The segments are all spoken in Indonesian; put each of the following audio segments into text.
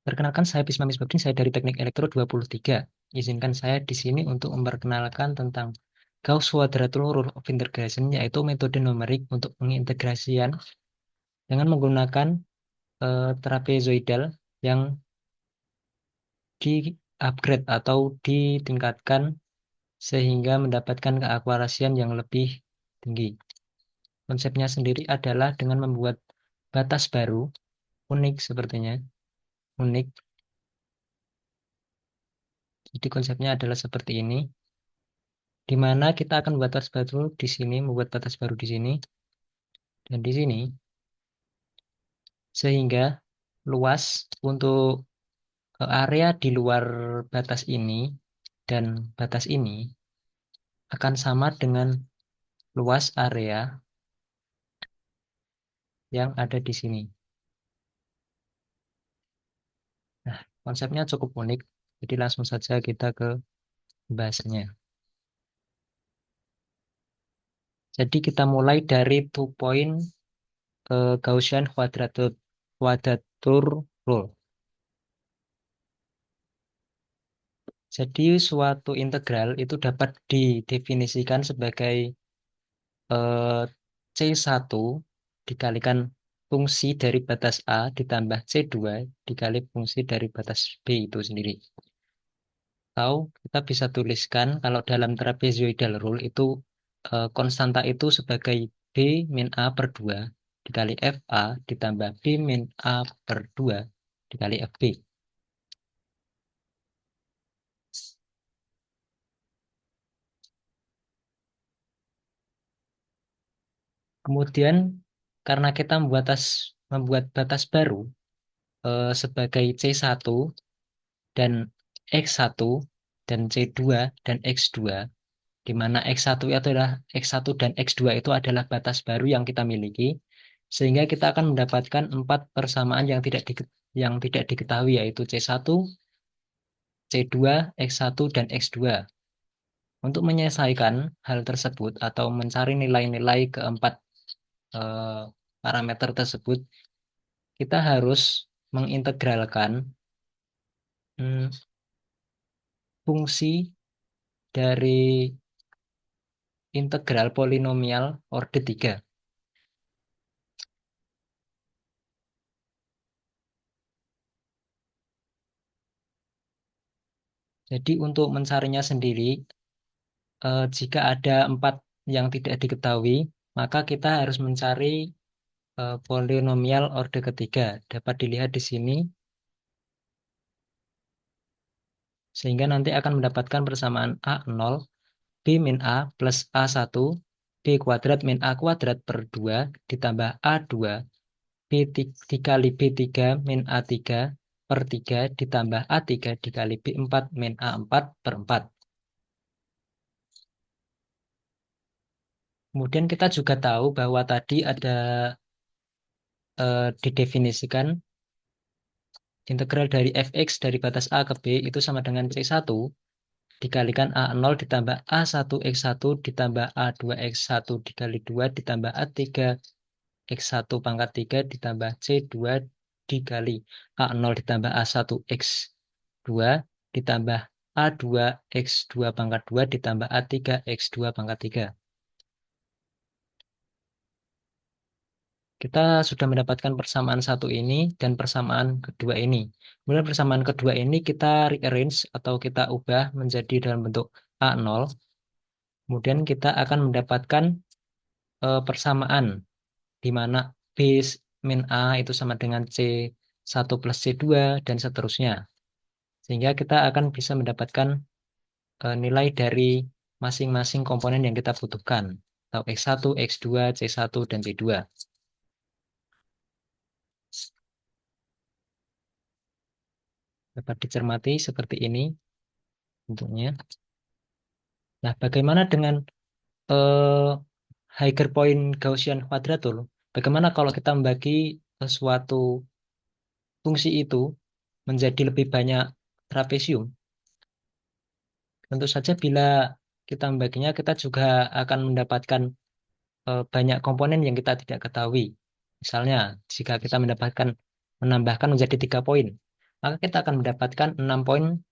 Perkenalkan, saya Pisma Misbaktin, saya dari Teknik Elektro 23. Izinkan saya di sini untuk memperkenalkan tentang Gauss-Quadrature Rule of Integration, yaitu metode numerik untuk pengintegrasian dengan menggunakan trapezoidal yang di-upgrade atau ditingkatkan sehingga mendapatkan keakurasian yang lebih tinggi. Konsepnya sendiri adalah dengan membuat batas baru, unik sepertinya, unik. Jadi konsepnya adalah seperti ini, di mana kita akan membuat batas baru di sini, membuat batas baru di sini, dan di sini, sehingga luas untuk area di luar batas ini dan batas ini akan sama dengan luas area yang ada di sini. Nah, konsepnya cukup unik, jadi langsung saja kita ke bahasanya. Jadi kita mulai dari 2 point Gaussian quadrature rule. Jadi suatu integral itu dapat didefinisikan sebagai C1 dikalikan fungsi dari batas A ditambah C2 dikali fungsi dari batas B itu sendiri. Atau kita bisa tuliskan kalau dalam trapezoidal rule itu konstanta itu sebagai B min A per 2 dikali FA ditambah B min A per 2 dikali FB. Kemudian karena kita membuat batas baru sebagai C1 dan X1 dan C2 dan X2, di mana X1 dan X2 itu adalah batas baru yang kita miliki, sehingga kita akan mendapatkan 4 persamaan yang tidak diketahui, yaitu C1, C2, X1, dan X2. Untuk menyelesaikan hal tersebut atau mencari nilai-nilai keempat eh, parameter tersebut, kita harus mengintegralkan hmm, fungsi dari integral polinomial orde 3. Jadi untuk mencarinya sendiri, jika ada 4 yang tidak diketahui, maka kita harus mencari polinomial orde ketiga. Dapat dilihat di sini, sehingga nanti akan mendapatkan persamaan A0, B min A plus A1, B kuadrat min A kuadrat per 2, ditambah A2, dikali B3 min A3 per 3, ditambah A3 dikali B4 min A4 per 4. Kemudian kita juga tahu bahwa tadi ada didefinisikan integral dari fx dari batas A ke B itu sama dengan C1 dikalikan A0 ditambah A1 X1 ditambah A2 X1 dikali 2 ditambah A3 X1 pangkat 3 ditambah C2 dikali A0 ditambah A1 X2 ditambah A2 X2 pangkat 2 ditambah A3 X2 pangkat 3. Kita sudah mendapatkan persamaan satu ini dan persamaan kedua ini. Kemudian persamaan kedua ini kita rearrange atau kita ubah menjadi dalam bentuk A0. Kemudian kita akan mendapatkan persamaan di mana B min A itu sama dengan C1 plus C2 dan seterusnya. Sehingga kita akan bisa mendapatkan nilai dari masing-masing komponen yang kita butuhkan. Atau X1, X2, C1, dan C2. Dapat dicermati seperti ini bentuknya. Nah, bagaimana dengan eh, higher point Gaussian quadrature? Bagaimana kalau kita membagi suatu fungsi itu menjadi lebih banyak trapesium? Tentu saja bila kita membaginya, kita juga akan mendapatkan banyak komponen yang kita tidak ketahui. Misalnya, jika kita menambahkan menjadi 3 poin, maka kita akan mendapatkan 6,6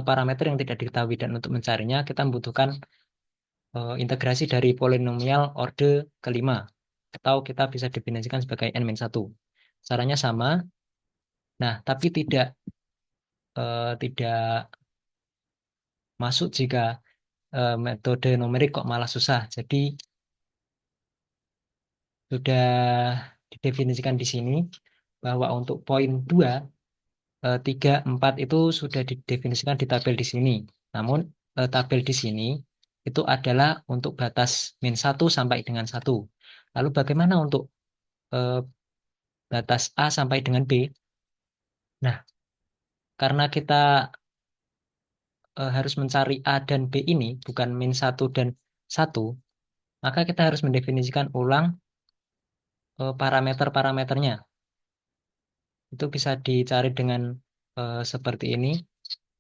parameter yang tidak diketahui. Dan untuk mencarinya, kita membutuhkan integrasi dari polinomial orde kelima. Atau kita bisa definisikan sebagai n-1. Caranya sama, nah tapi tidak masuk jika metode numerik kok malah susah. Jadi sudah didefinisikan di sini bahwa untuk poin 2, 3, 4 itu sudah didefinisikan di tabel di sini. Namun tabel di sini itu adalah untuk batas min 1 sampai dengan 1. Lalu bagaimana untuk eh, batas A sampai dengan B? Nah, karena kita harus mencari A dan B ini, bukan min 1 dan 1, maka kita harus mendefinisikan ulang parameter-parameternya. Itu bisa dicari dengan seperti ini,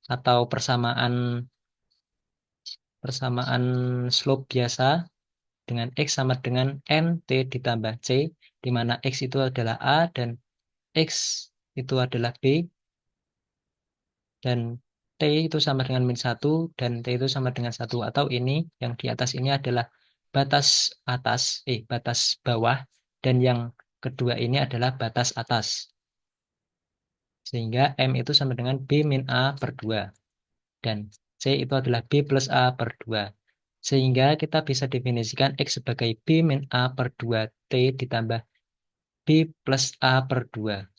atau persamaan persamaan slope biasa dengan X sama dengan N T ditambah C, di mana X itu adalah A dan X itu adalah B, dan T itu sama dengan min 1 dan T itu sama dengan 1. Atau ini, yang di atas ini adalah batas batas bawah, dan yang kedua ini adalah batas atas. Sehingga M itu sama dengan B min A per 2. Dan C itu adalah B plus A per 2. Sehingga kita bisa definisikan X sebagai B min A per 2 T ditambah B plus A per 2.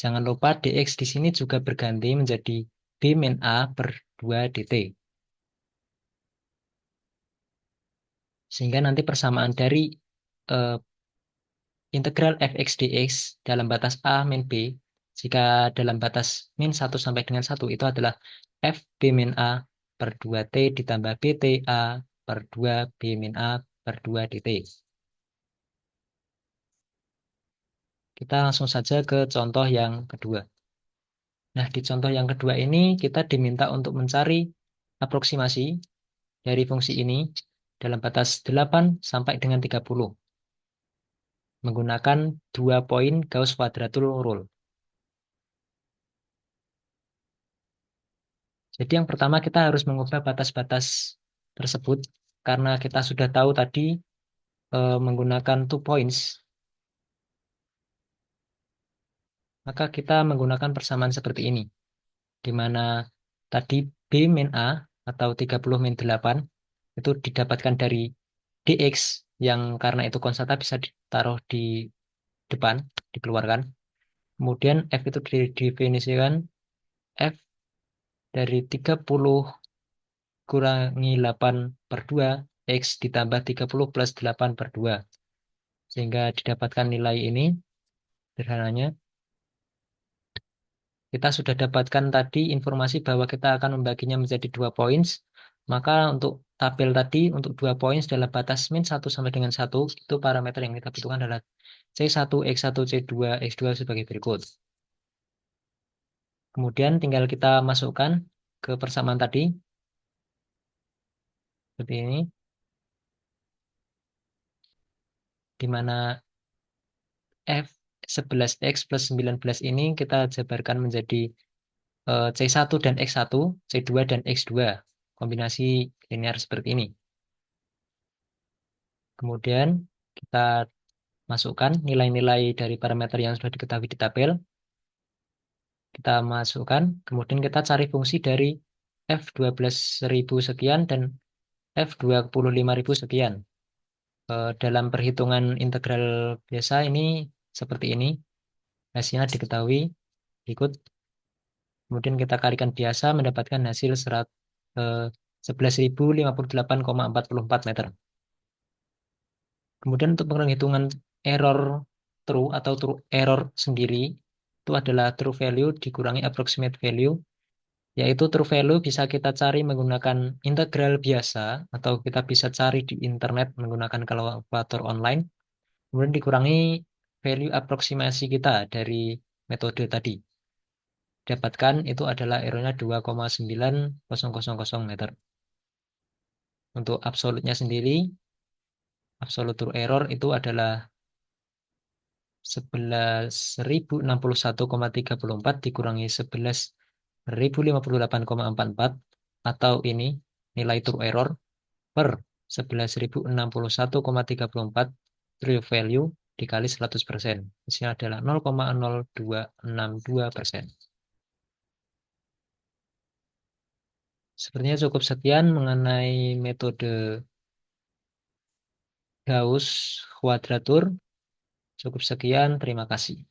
Jangan lupa dx di sini juga berganti menjadi B min A per 2 dt. Sehingga nanti persamaan dari eh, integral fx dx dalam batas A min B, jika dalam batas min 1 sampai dengan 1 itu adalah f B min A per 2 T ditambah BT A per 2 B min A per 2 dt. Kita langsung saja ke contoh yang kedua. Nah, di contoh yang kedua ini kita diminta untuk mencari aproksimasi dari fungsi ini dalam batas 8 sampai dengan 30 menggunakan 2 poin Gauss Quadrature Rule. Jadi yang pertama kita harus mengubah batas-batas tersebut karena kita sudah tahu tadi menggunakan 2 points, maka kita menggunakan persamaan seperti ini, di mana tadi B min A atau 30 min 8 itu didapatkan dari dx yang karena itu konstanta bisa ditaruh di depan, dikeluarkan. Kemudian F itu didefinisikan F dari 30 kurangi 8 per 2, X ditambah 30 plus 8 per 2. Sehingga didapatkan nilai ini, sederhananya. Kita sudah dapatkan tadi informasi bahwa kita akan membaginya menjadi 2 points. Maka untuk tabel tadi, untuk 2 points dalam batas min 1 sampai dengan 1, itu parameter yang kita butuhkan adalah C1, X1, C2, X2 sebagai berikut. Kemudian tinggal kita masukkan ke persamaan tadi, seperti ini, di mana F11X plus 19 ini kita jabarkan menjadi C1 dan X1, C2 dan X2. Kombinasi linear seperti ini. Kemudian kita masukkan nilai-nilai dari parameter yang sudah diketahui di tabel. Kita masukkan, kemudian kita cari fungsi dari F12.000 sekian dan F25.000 sekian. Dalam perhitungan integral biasa ini seperti ini. Hasilnya diketahui berikut. Kemudian kita kalikan biasa mendapatkan hasil 11.058,44 meter. Kemudian untuk penghitungan error true atau true error sendiri, itu adalah true value dikurangi approximate value, yaitu true value bisa kita cari menggunakan integral biasa, atau kita bisa cari di internet menggunakan kalkulator online, kemudian dikurangi value aproksimasi kita dari metode tadi. Dapatkan itu adalah errornya 2,9000 meter. Untuk absolutnya sendiri, absolute true error itu adalah 11.061,34 dikurangi 11.058,44 atau ini nilai true error per 11.061,34 true value dikali 100%. Hasilnya adalah 0,0262%. Sepertinya cukup sekian mengenai metode Gauss kuadratur. Cukup sekian, terima kasih.